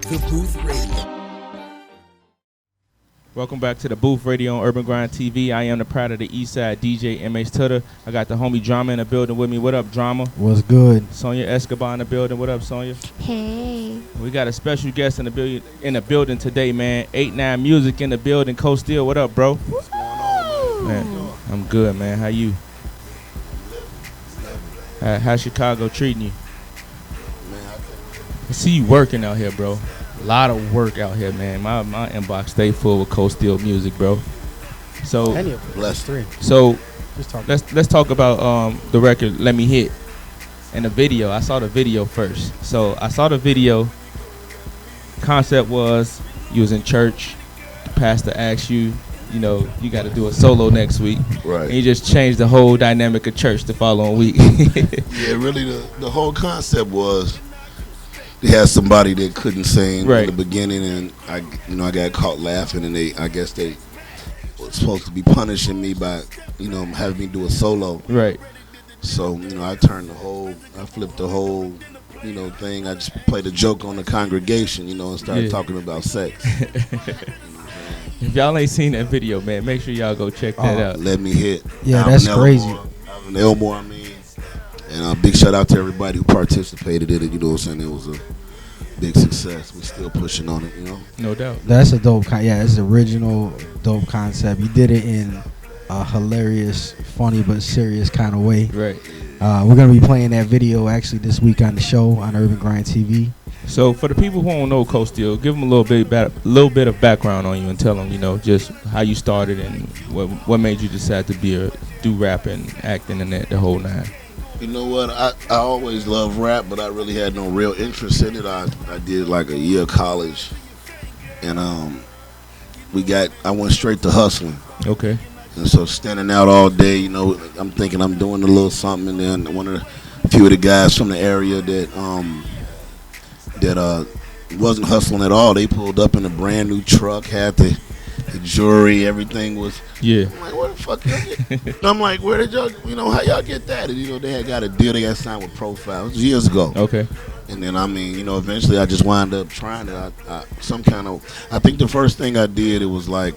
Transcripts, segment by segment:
The Booth Radio. Welcome back to the Booth Radio on UrbanGrindTV. I am the pride of the Eastside DJ MH Tutter. I got the homie Drama in the building with me. What up, Drama? What's good? Sonia Escobar in the building. What up, Sonia? Hey. We got a special guest in the building today, man. 8-9 Music in the building. Coach Steel, what up, bro? What's going on, man? Man, I'm good, man. How you? How's Chicago treating you? Man, I see you working out here, bro. A lot of work out here, man. My inbox stay full with Coach Steel music, bro. So bless three. So Just talk. let's talk about the record Let Me Hit and the video. I saw the video first. So I saw the video. Concept was you was in church. The pastor asked you, you know, you got to do a solo next week. Right. And you just changed the whole dynamic of church the following week. Yeah, really the whole concept was they had somebody that couldn't sing Right. in the beginning, and I got caught laughing, and I guess they were supposed to be punishing me by, having me do a solo. Right. So, I flipped the whole, thing. I just played a joke on the congregation, and started talking about sex. If y'all ain't seen that video, man, make sure y'all go check that out. Let Me Hit. Yeah, Alvin that's Elmore, crazy. Alvin Elmore, And a big shout out to everybody who participated in it. You know what I'm saying? It was a big success. We're still pushing on it, No doubt. That's a dope. It's original, dope concept. You did it in a hilarious, funny but serious kind of way. Right. We're gonna be playing that video actually this week on the show on UrbanGrindTV. So for the people who don't know Coach Steel, give them a little bit of background on you and tell them, just how you started and what made you decide to do rap and acting and the whole nine. You know what? I always loved rap, but I really had no real interest in it. I did like a year of college, and I went straight to hustling. Okay. And so standing out all day, I'm thinking I'm doing a little something, and then a few of the guys from the area that wasn't hustling at all, they pulled up in a brand new truck, had the jewelry, everything was. Yeah. I'm like, where the fuck y'all get? I'm like, where did y'all, how y'all get that? And, they had got a deal, they got signed with Profile. It was years ago. Okay. And then, eventually I just wound up trying it. I think the first thing I did, it was like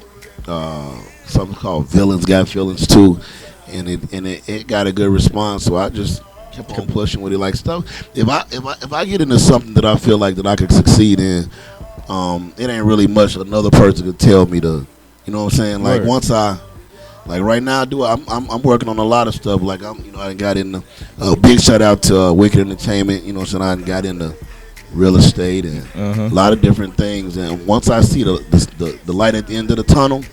something called Villains Got Feelings Too. And it got a good response, so I just kept on pushing with it like stuff. If I get into something that I feel like that I could succeed in, it ain't really much another person could tell me to, you know what I'm saying? Like once right now I'm working on a lot of stuff. Like I got into big shout out to Wicked Entertainment. You know what I'm saying? I got into real estate and a lot of different things. And once I see the light at the end of the tunnel,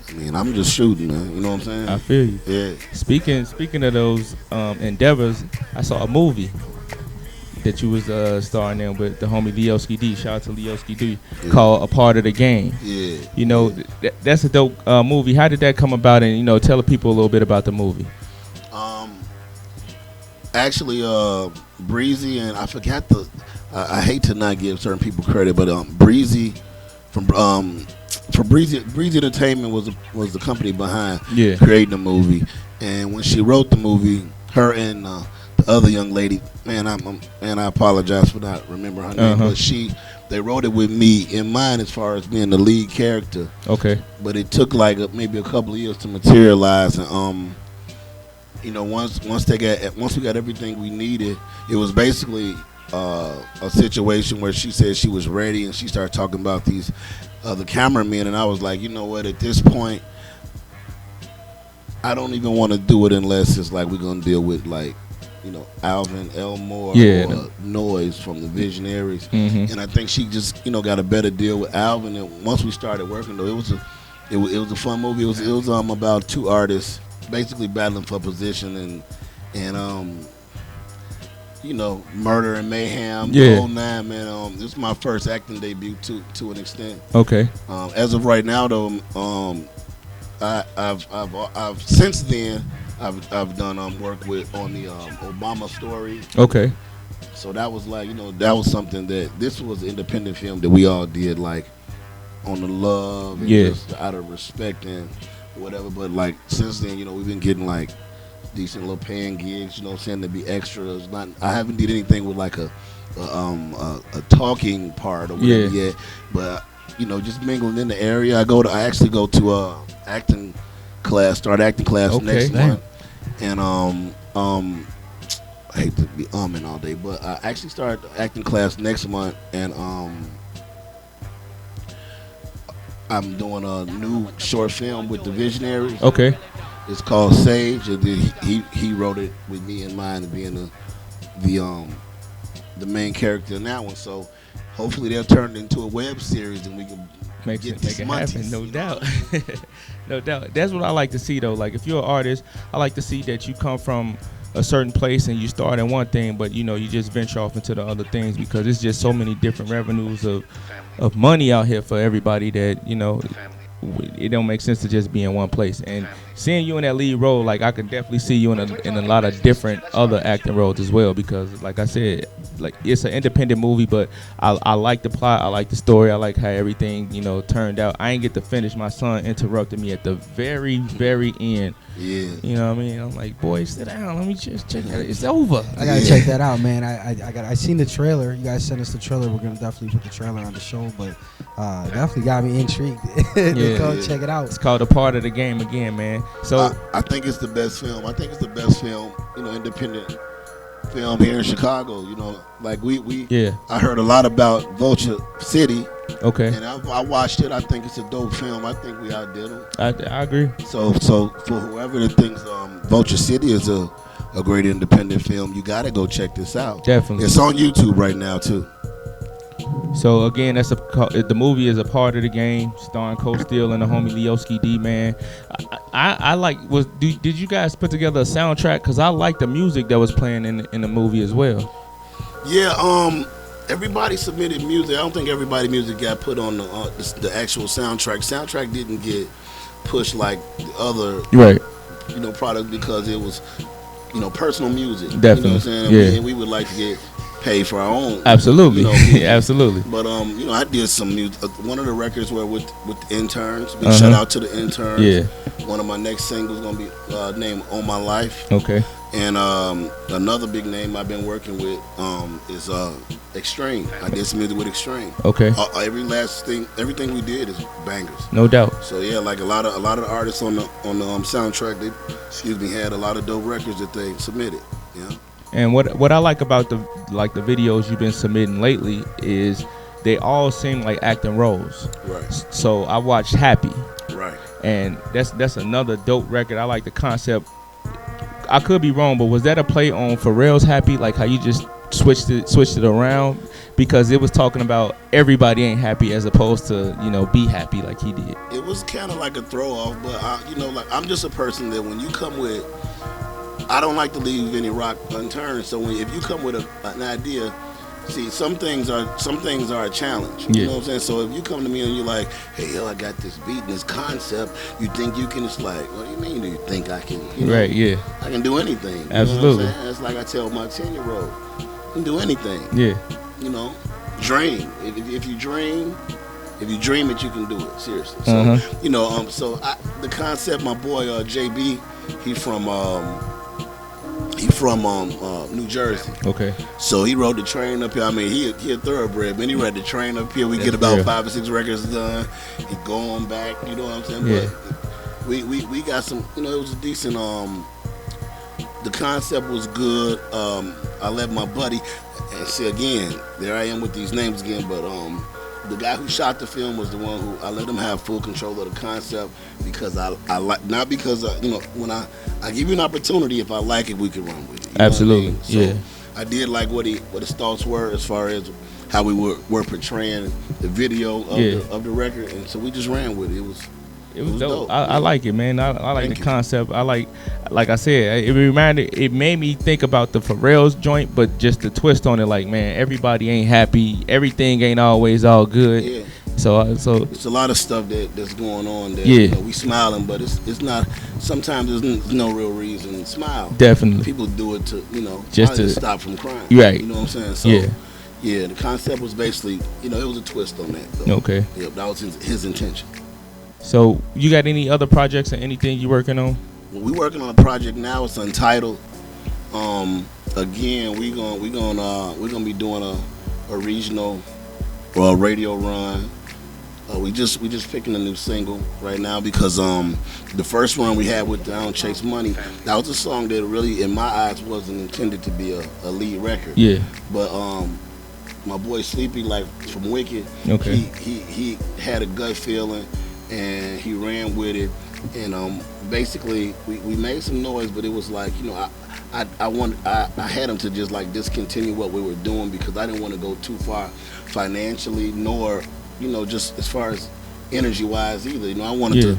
I'm just shooting, man. You know what I'm saying? I feel you. Yeah. Speaking of those endeavors, I saw a movie that you was starring in with the homie Leoski D. Shout out to Leoski D. Called A Part of the Game. Yeah. That's a dope movie. How did that come about? And tell the people a little bit about the movie. Actually, Breezy and I forgot I hate to not give certain people credit, but Breezy from Breezy Entertainment was the company behind creating the movie. And when she wrote the movie, her and the other young lady, I apologize for not remembering her name, but they wrote it with me in mind as far as being the lead character. Okay. But it took like maybe a couple of years to materialize, and once we got everything we needed, it was basically a situation where she said she was ready, and she started talking about these the cameramen, and I was like, you know what, at this point I don't even want to do it unless it's like we're gonna deal with like Alvin Elmore or Noise from the Visionaries. And I think she just got a better deal with Alvin. And once we started working, though, it was a fun movie. It was about two artists basically battling for position and murder and mayhem, the whole nine, man. This is my first acting debut to an extent. Okay. As of right now, though, I've since then I've done work on the Obama story. Okay. So that was like that was something that this was an independent film that we all did like on the love and just out of respect and whatever. But like since then, we've been getting like decent little paying gigs, to be extras. I haven't did anything with like a a talking part or whatever yet, but just mingling in the area. I actually go to acting class, start acting class next month, and I hate to be all day, but I actually start acting class next month, and I'm doing a new short film with the Visionaries. Okay. It's called Sage, and he wrote it with me in mind of being the main character in that one. So hopefully they'll turn it into a web series, and we can make it happen. No doubt. No doubt. That's what I like to see, though. Like, if you're an artist, I like to see that you come from a certain place and you start in one thing, but you just venture off into the other things, because it's just so many different revenues of money out here for everybody that it don't make sense to just be in one place. And seeing you in that lead role, like, I can definitely see you in a lot of different other acting roles as well, because like I said, like, it's an independent movie, but I like the plot, I like the story, I like how everything turned out. I ain't get to finish. My son interrupted me at the very end. Yeah. You know what I mean? I'm like, boy, sit down, let me just check it. It's over. I gotta check that out, man. I seen the trailer. You guys sent us the trailer. We're gonna definitely put the trailer on the show, but definitely got me intrigued. Go check it out. It's called A Part of the Game again, man. So I think it's the best film. I think it's the best film, independent film here in Chicago. Like I heard a lot about Vulture City. Okay. And I watched it. I think it's a dope film. I think we outdid them. I agree. So for whoever that thinks Vulture City is a great independent film, you gotta go check this out. Definitely. It's on YouTube right now too. So again, the movie is A Part of the Game, starring Coach Steele and the homie Leoski D, man. I like. Did you guys put together a soundtrack? Because I like the music that was playing in the movie as well. Yeah. Everybody submitted music. I don't think everybody's music got put on the actual soundtrack. Soundtrack didn't get pushed like the other product, because it was personal music. Definitely. You know what I'm saying? Yeah. And we would like to get paid for our own. Absolutely. Absolutely. But I did some music. One of the records were with the interns. Big shout out to the interns. Yeah. One of my next singles gonna be named "On My Life." Okay. And another big name I've been working with is Extreme. I did some music with Extreme. Okay. Everything we did is bangers. No doubt. So yeah, like a lot of the artists on the soundtrack, they had a lot of dope records that they submitted. Yeah. And what I like about the videos you've been submitting lately is they all seem like acting roles. Right. So I watched Happy. Right. And that's another dope record. I like the concept. I could be wrong, but was that a play on Pharrell's Happy? Like how you just switched it around? Because it was talking about everybody ain't happy as opposed to, be happy like he did. It was kind of like a throw off, but I'm just a person that when you come with, I don't like to leave any rock unturned. So if you come with an idea, see, some things are a challenge. You know what I'm saying? So if you come to me and you're like, hey, yo, I got this beat and this concept, you think you can? It's like, what do you mean? Do you think I can? Right? Yeah. I can do anything. Absolutely. You know what I'm saying? It's like I tell my 10-year-old, you can do anything. Yeah. Dream. If you dream it, you can do it. Seriously. So the concept, my boy JB, he from New Jersey. Okay. So he rode the train up here. I mean, he a thoroughbred, man. He rode the train up here. We get about 5 or 6 records done. He going back. You know what I'm saying? Yeah. But we got some. It was a decent. The concept was good. I let my buddy, and see again, there I am with these names again. But the guy who shot the film was the one who I let him have full control of the concept, because I like, not because when I give you an opportunity, if I like it, we can run with it. Absolutely. So yeah. I did like what his thoughts were as far as how we were portraying the video of the record, and so we just ran with it. It was dope. I like it, man. I like the concept. I like I said, it made me think about the Pharrell's joint, but just the twist on it. Like, man, everybody ain't happy. Everything ain't always all good. Yeah. So it's a lot of stuff that's going on that we smiling, but it's not. Sometimes there's no real reason to smile. Definitely. People do it to just to stop from crying. Right. You know what I'm saying? So yeah, the concept was basically it was a twist on that. Though. Okay. Yeah, that was his intention. So you got any other projects or anything you working on? We working on a project now. It's untitled. again, we're gonna be doing a regional radio run. We just picking a new single right now because the first one we had with Down Chase Money, that was a song that really in my eyes wasn't intended to be a lead record. Yeah. But my boy Sleepy, like from Wicked, Okay. he had a gut feeling and he ran with it, and basically we made some noise, but it was like, you know, I had him to just like discontinue what we were doing because I didn't want to go too far financially, nor, you know, just as far as energy wise either. You know, I wanted to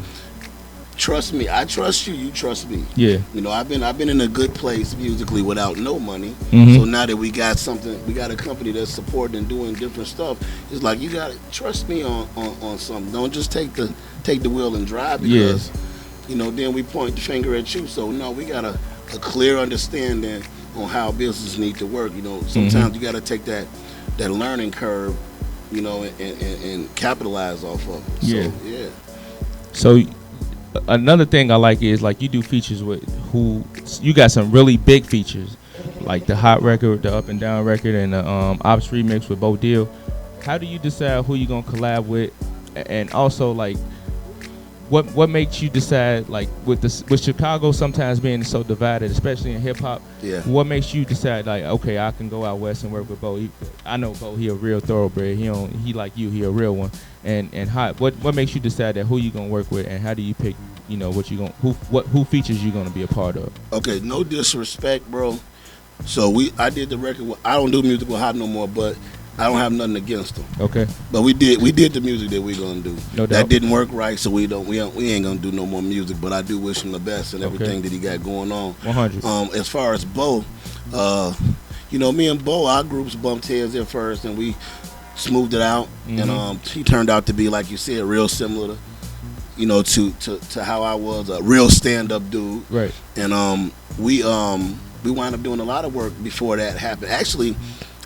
trust me. I trust you. You trust me. Yeah. You know, I've been in a good place musically without no money. Mhm. So now that we got something, we got a company that's supporting and doing different stuff. It's like you gotta trust me on something. Don't just take the wheel and drive because you know then we point the finger at you. So no, we got a clear understanding on how business need to work. You know, sometimes you got to take that learning curve, you know, and capitalize off of it. Yeah. So, yeah. So another thing I like is like you do features with who you got some really big features, like the Hot record, the Up and Down record, and the Ops remix with Bo Deal. How do you decide who you gonna collab with, and also like what makes you decide, like with Chicago sometimes being so divided, especially in hip hop? Yeah. What makes you decide like, okay, I can go out west and work with Bo? I know Bo, he a real thoroughbred. He like you, he a real one. And Hot, what makes you decide that who you gonna work with, and how do you pick, you know, what you gonna who features you gonna be a part of? Okay, no disrespect, bro. So I did the record. I don't do music with Hot no more, but I don't have nothing against them. Okay. But we did the music that we're gonna do. No doubt. That didn't work right, so we ain't gonna do no more music. But I do wish him the best and everything that he got going on. 100. As far as Bo, you know, me and Bo, our groups bumped heads at first, and we smoothed it out. And he turned out to be, like you said, real similar to, you know, to how I was, a real stand-up dude. Right. And we wound up doing a lot of work before that happened. Actually,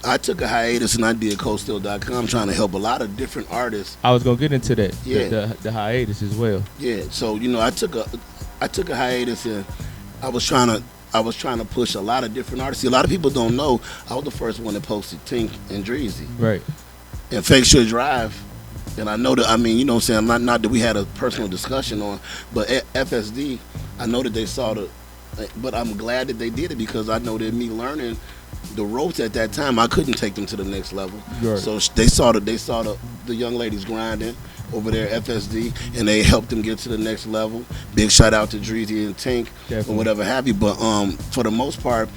I took a hiatus and I did CoStill.com trying to help a lot of different artists. I was gonna get into that. Yeah. The hiatus as well. Yeah. So, you know, I took a hiatus and I was trying to push a lot of different artists. See, a lot of people don't know I was the first one that posted Tink and Dreezy. Right. And Fake Sure Drive. And I know that, I mean, you know what I'm saying, not that we had a personal discussion on, but FSD, I know that they saw but I'm glad that they did it because I know that me learning the ropes at that time, I couldn't take them to the next level. Right. So they saw the young ladies grinding over there at FSD, and they helped them get to the next level. Big shout out to Dreezy and Tink or whatever have you. But for the most part,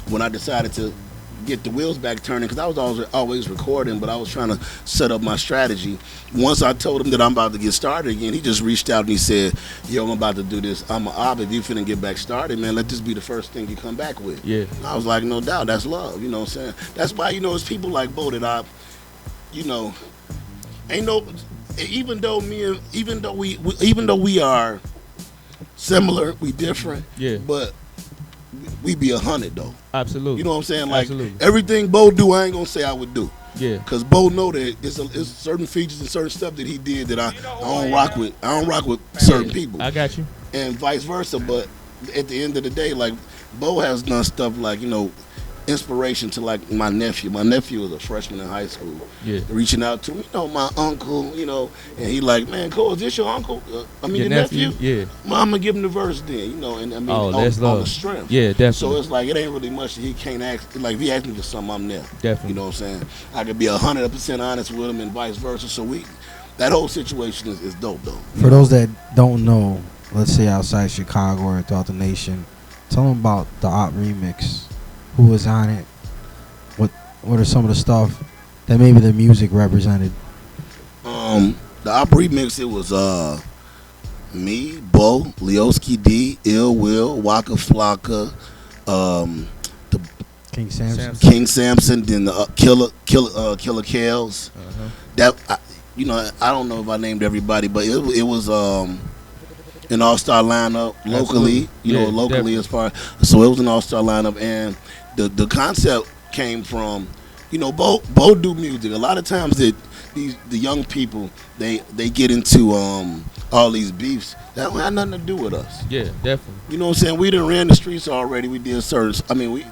when I decided to get the wheels back turning, because I was always recording, but I was trying to set up my strategy. Once I told him that I'm about to get started again, he just reached out and he said, yo, I'm about to do this. I'm an ob. If you finna get back started, man, let this be the first thing you come back with. Yeah. And I was like, no doubt, that's love. You know what I'm saying? That's why, you know, it's people like Bo that you know, ain't no, even though we are similar, we different. Yeah. But we be 100 though. Absolutely. You know what I'm saying? Like Absolutely. everything Bo do, I ain't gonna say I would do. Yeah. Cause Bo know that it's certain features and certain stuff that he did that I don't rock with. I don't rock with certain people. I got you. And vice versa. But at the end of the day, like Bo has done stuff like, you know, inspiration to like my nephew. My nephew was a freshman in high school. Yeah. Reaching out to me, you know, my uncle, you know, and he like, man, Cole, is this your uncle? Your nephew? Yeah. Well, I'm gonna give him the verse then, you know, and I mean, on the strength. Yeah, definitely. So it's like it ain't really much that he can't ask. Like if he asks me for something, I'm there. Definitely. You know what I'm saying? I could be 100% honest with him and vice versa. So that whole situation is dope though. For those that don't know, let's say outside Chicago or throughout the nation, tell them about the Op remix. Who was on it? What are some of the stuff that maybe the music represented? The Op remix, it was me, Bo, Leoski D, Ill Will, Waka Flocka, the King Samson, then the Killer Kales. That I don't know if I named everybody, but it was an all-star lineup locally. Locally definitely. As far, so it was an all-star lineup, and the concept came from, Bo do music. A lot of times that the young people they get into all these beefs that don't have nothing to do with us. Yeah, definitely. You know what I'm saying? We done ran the streets already. We did certain. I mean,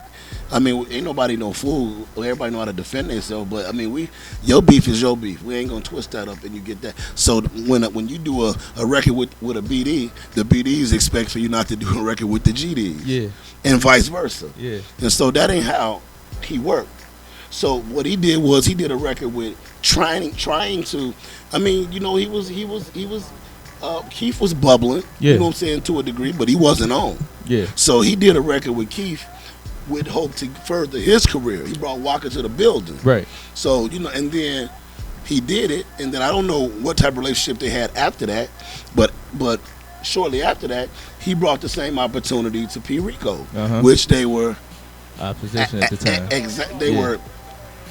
I mean, ain't nobody no fool. Everybody know how to defend themselves. But I mean, your beef is your beef. We ain't gonna twist that up and you get that. So when you do a record with a BD, the BDs expect for you not to do a record with the GDs. Yeah. And vice versa. Yeah. And so that ain't how he worked. So what he did was he did a record with trying to. I mean, you know, he was. Keith was bubbling. Yeah. You know what I'm saying, to a degree, but he wasn't on. Yeah. So he did a record with Keith with hope to further his career. He brought Walker to the building. Right. So, you know, and then he did it, and then I don't know what type of relationship they had after that, but shortly after that, he brought the same opportunity to P. Rico, which they were opposition at the time. They were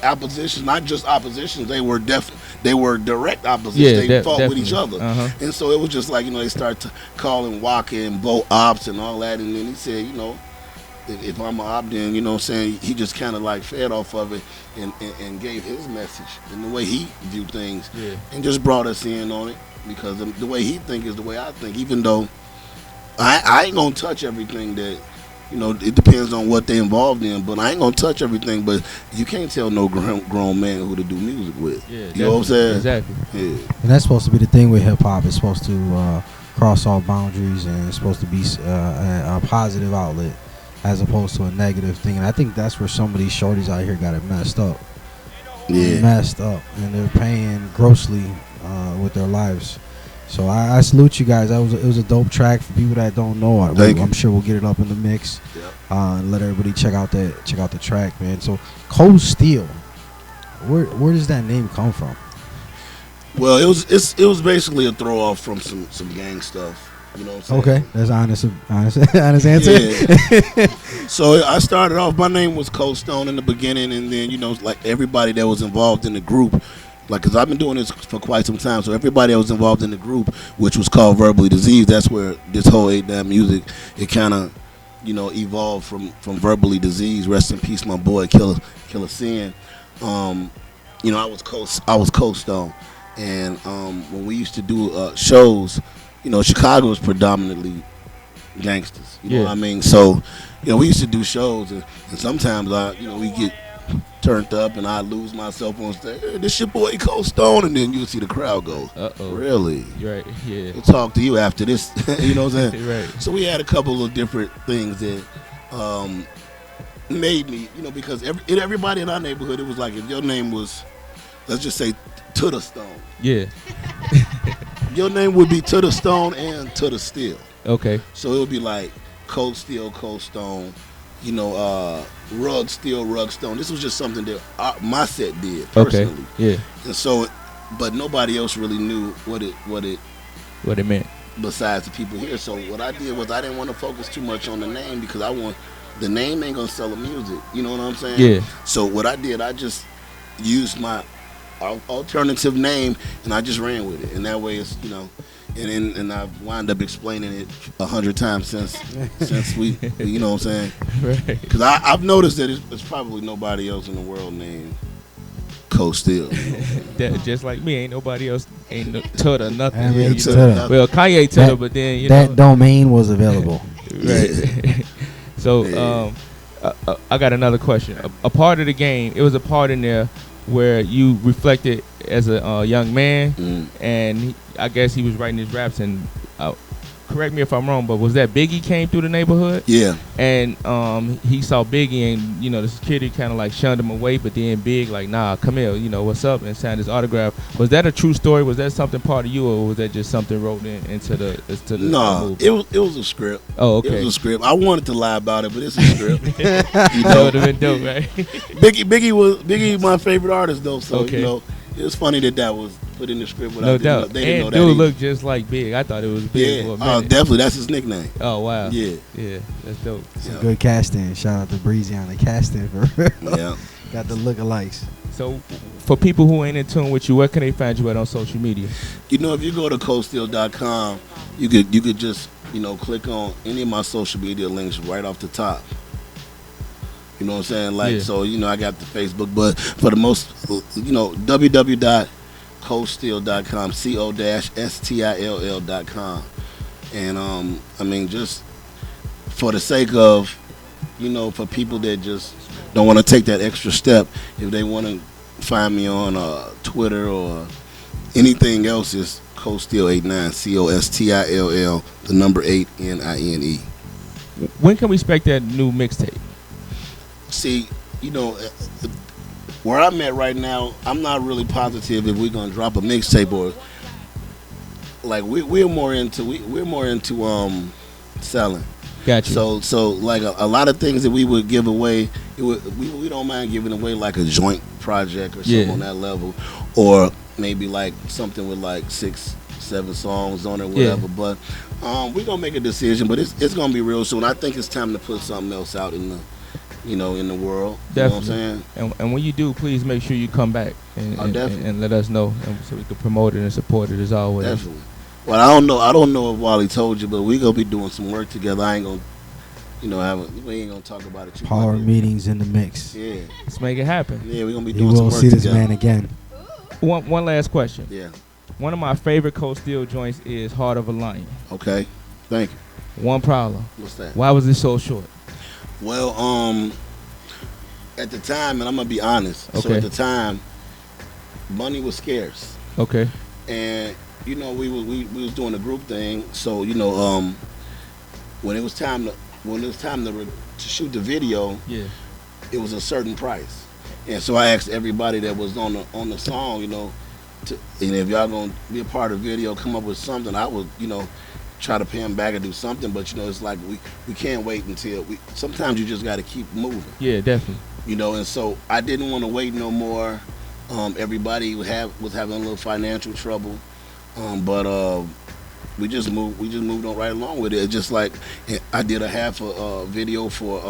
oppositions, not just oppositions. They were direct oppositions. They fought definitely with each other, and so it was just like, you know, they started calling Walker and Bo Ops and all that, and then he said, you know, if I'm a op, then, you know what I'm saying, he just kind of like fed off of it and gave his message and the way he viewed things, and just brought us in on it, because the way he think is the way I think, even though I ain't gonna touch everything that, you know, it depends on what they involved in, but I ain't gonna touch everything. But you can't tell no grown man who to do music with. Yeah, you know what I'm saying? Exactly. Yeah. And that's supposed to be the thing with hip hop. It's supposed to cross all boundaries, and it's supposed to be a positive outlet as opposed to a negative thing. And I think that's where some of these shorties out here got it messed up. Yeah. Messed up, and they're paying grossly with their lives. So I salute you guys. It was a dope track. For people that don't know, I'm sure we'll get it up in the mix. Yep. And let everybody check out the track, man. So Cold Steel, where does that name come from? Well, it was basically a throw off from some gang stuff. You know what I'm saying? Okay, that's honest answer. Yeah. So I started off. My name was Cold Stone in the beginning, and then, you know, like everybody that was involved in the group. Like, because I've been doing this for quite some time, so everybody that was involved in the group, which was called Verbally Diseased, that's where this whole A-Damn music, it kind of, you know, evolved from Verbally Diseased. Rest in peace, my boy, Killer Sin. You know, I was Cold Stone, and when we used to do shows, you know, Chicago was predominantly gangsters. You know what I mean? So, you know, we used to do shows, and sometimes we get turned up and I lose myself on stage. Hey, this your boy Cold Stone, and then you'll see the crowd go, really? Right, yeah. We'll talk to you after this. You know what I'm saying? Right. So we had a couple of different things that made me, you know, because everybody in our neighborhood, it was like, if your name was, let's just say, To the Stone. Yeah. Your name would be To the Stone and To the Steel. Okay. So it would be like Cold Steel, Cold Stone, you know, Rug Steel, Rug Stone. This was just something that my set did personally. Okay. Yeah. And so, but nobody else really knew what it meant besides the people here. So what I did was I didn't want to focus too much on the name, because the name ain't gonna sell the music. You know what I'm saying? Yeah. So what I did, I just used my alternative name and I just ran with it, and that way it's, you know. And I've wound up explaining it 100 times since we, you know what I'm saying? Right. Because I've noticed that it's probably nobody else in the world named Cold Steel. That, just like me, ain't nobody else, ain't no Tutter, nothing. Well, Kanye Tutter, but then, you that know. domain was available. Right. So, I got another question. A part of the game, it was a part in there where you reflected as a young man, and I guess he was writing his raps, and correct me if I'm wrong, but was that Biggie came through the neighborhood? Yeah. And he saw Biggie, and, you know, the security kind of like shunned him away, but then Big like, nah, come here, you know, what's up, and signed his autograph. Was that a true story? Was that something part of you, or was that just something wrote into the No, movie? it was a script. Oh, okay. It was a script. I wanted to lie about it, but it's a script. You That know? would have been dope, right? Biggie my favorite artist though, so Okay. you know, it was funny that was put in the script. No doubt. They didn't know And that. dude looked just like Big. I thought it was Big for a minute. Definitely, that's his nickname. Oh, wow. Yeah. Yeah, that's dope. Some good casting. Shout out to Breezy on the casting for real. Yeah. Got the lookalikes. So, for people who ain't in tune with you, where can they find you at on social media? You know, if you go to coldsteel.com, you could just, you know, click on any of my social media links right off the top. You know what I'm saying? Like, so, you know, I got the Facebook, but for the most, you know, www.coldsteel.com, COSTILL.com. And, I mean, just for the sake of, you know, for people that just don't want to take that extra step, if they want to find me on Twitter or anything else, is Costill89, Costill, the number 8 NINE. When can we expect that new mixtape? See, you know, where I'm at right now, I'm not really positive if we're gonna drop a mixtape or like we're more into selling. Gotcha. So like a lot of things that we would give away, we don't mind giving away like a joint project or something on that level, or maybe like something with like 6-7 songs on it, or whatever. But we're gonna make a decision, but it's gonna be real soon. I think it's time to put something else out in the in the world. Definitely. You know what I'm saying? And when you do, please make sure you come back and let us know, and so we can promote it and support it as always. Definitely. Well, I don't know if Wally told you, but we gonna be doing some work together. I ain't gonna, we ain't gonna talk about it. Power meetings in the mix. Yeah. Let's make it happen. Yeah, we gonna be You doing some will work see this together. man again. One last question. Yeah. One of my favorite Cold Steel joints is Heart of a Lion. Okay. Thank you. One problem. What's that? Why was it so short? Well, at the time, and I'm gonna be honest. Okay. So at the time, money was scarce, Okay. and we was doing a group thing. So when it was time to shoot the video, Yeah. it was a certain price, and so I asked everybody that was on the song, and if y'all gonna be a part of the video, come up with something. I would try to pay them back and do something, but it's like we can't wait until sometimes you just got to keep moving. Yeah, definitely. And so I didn't want to wait no more. Everybody was having a little financial trouble, but we just moved on right along with it. It's just like I did a half a video for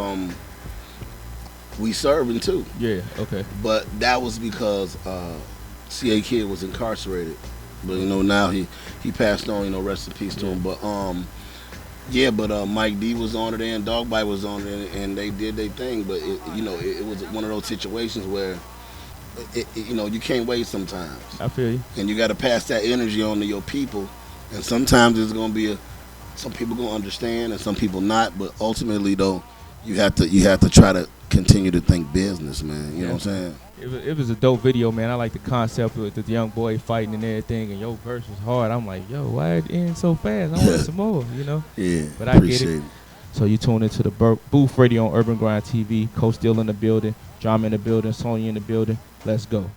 We Serving too, Yeah. Okay. but that was because CA Kid was incarcerated. But now he passed on. Rest in peace to him. But Mike D was on it and Dog Bite was on it, and they did their thing. But it was one of those situations where you can't wait sometimes, I feel you. and you got to pass that energy on to your people. And sometimes it's gonna be some people gonna understand and some people not. But ultimately, though, you have to try to continue to think business, man. You know what I'm saying? It was a dope video, man. I like the concept with the young boy fighting and everything, and your verse was hard. I'm like, yo, why it end so fast? I want some more, Yeah, But I get it. So you tune into the Booth Radio on Urban Grind TV. Coach Still in the building, Drama in the building, Sonya in the building. Let's go.